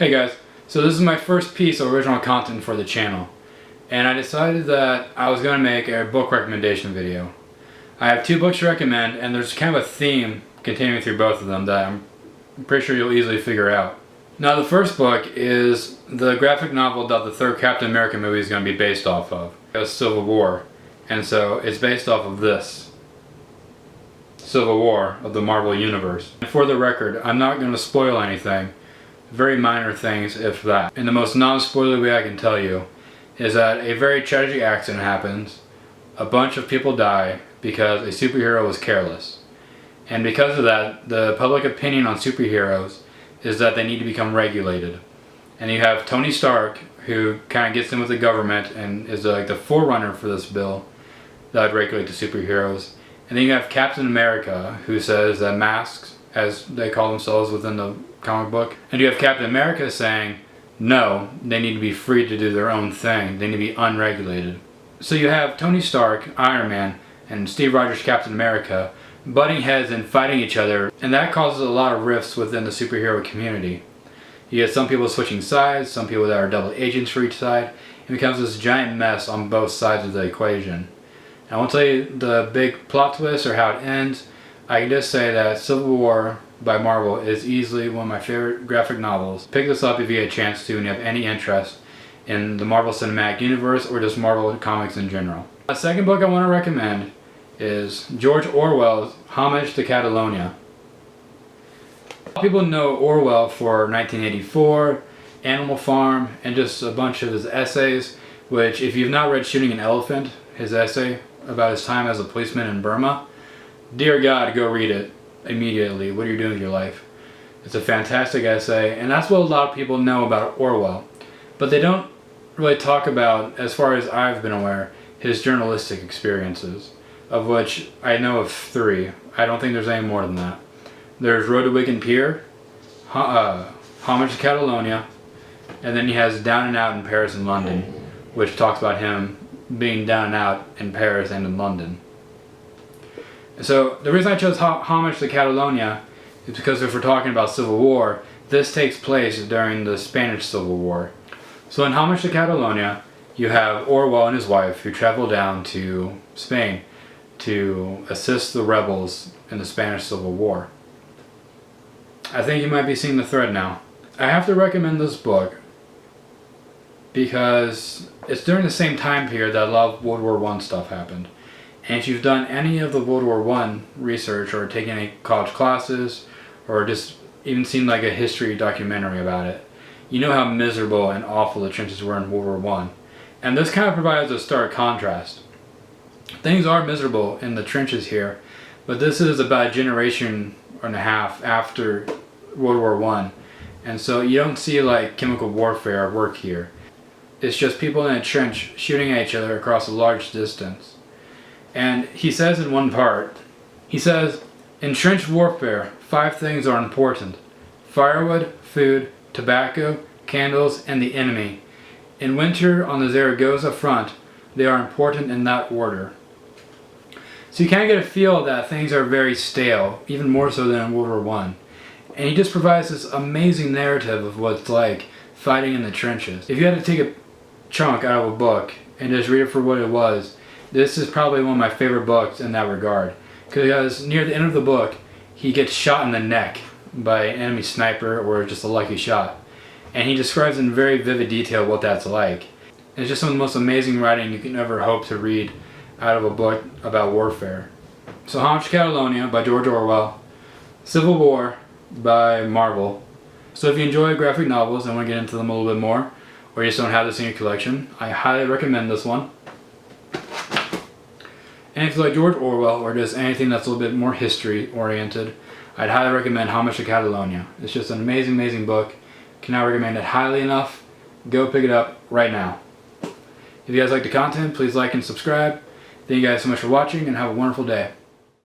Hey guys, so this is my first piece of original content for the channel, and I decided that I was going to make a book recommendation video. I have two books to recommend, and there's kind of a theme continuing through both of them that I'm pretty sure you'll easily figure out. Now the first book is the graphic novel that the third Captain America movie is going to be based off of. It's Civil War, and so it's based off of this. Civil War of the Marvel Universe. And for the record, I'm not going to spoil anything. Very minor things, if that. And the most non-spoiler way I can tell you is that a very tragic accident happens, a bunch of people die because a superhero was careless. And because of that, the public opinion on superheroes is that they need to become regulated. And you have Tony Stark, who kind of gets in with the government and is like the forerunner for this bill that would regulate the superheroes. And then you have Captain America, who says that masks, as they call themselves within the comic book. And you have Captain America saying, no, they need to be free to do their own thing. They need to be unregulated. So you have Tony Stark, Iron Man, and Steve Rogers, Captain America, butting heads and fighting each other. And that causes a lot of rifts within the superhero community. You get some people switching sides, some people that are double agents for each side. It becomes this giant mess on both sides of the equation. I won't tell you the big plot twist or how it ends. I can just say that Civil War by Marvel is easily one of my favorite graphic novels. Pick this up if you get a chance to and you have any interest in the Marvel Cinematic Universe or just Marvel comics in general. The second book I want to recommend is George Orwell's Homage to Catalonia. People know Orwell for 1984, Animal Farm, and just a bunch of his essays, which if you've not read Shooting an Elephant, his essay about his time as a policeman in Burma, dear God, go read it immediately. What are you doing with your life? It's a fantastic essay, and that's what a lot of people know about Orwell. But they don't really talk about, as far as I've been aware, his journalistic experiences, of which I know of 3. I don't think there's any more than that. There's Road to Wigan Pier, Homage to Catalonia, and then he has Down and Out in Paris and London, which talks about him being down and out in Paris and in London. So the reason I chose Homage to Catalonia is because if we're talking about Civil War, this takes place during the Spanish Civil War. So in Homage to Catalonia, you have Orwell and his wife who travel down to Spain to assist the rebels in the Spanish Civil War. I think you might be seeing the thread now. I have to recommend this book because it's during the same time period that a lot of World War I stuff happened. And if you've done any of the World War I research or taken any college classes or just even seen like a history documentary about it, you know how miserable and awful the trenches were in World War I. And this kind of provides a stark contrast. Things are miserable in the trenches here, but this is about a generation and a half after World War I. And so you don't see like chemical warfare work here. It's just people in a trench shooting at each other across a large distance. And he says in one part, he says, in trench warfare, 5 things are important: firewood, food, tobacco, candles, and the enemy. In winter on the Zaragoza front, they are important in that order. So you kind of get a feel that things are very stale, even more so than in World War I. And he just provides this amazing narrative of what it's like fighting in the trenches. If you had to take a chunk out of a book and just read it for what it was, this is probably one of my favorite books in that regard. Because near the end of the book, he gets shot in the neck by an enemy sniper or just a lucky shot. And he describes in very vivid detail what that's like. And it's just some of the most amazing writing you can ever hope to read out of a book about warfare. So Homage to Catalonia by George Orwell, Civil War by Marvel. So if you enjoy graphic novels and want to get into them a little bit more, or you just don't have this in your collection, I highly recommend this one. And if you like George Orwell or just anything that's a little bit more history oriented, I'd highly recommend Homage to Catalonia. It's just an amazing, amazing book. Cannot recommend it highly enough. Go pick it up right now. If you guys like the content, please like and subscribe. Thank you guys so much for watching and have a wonderful day.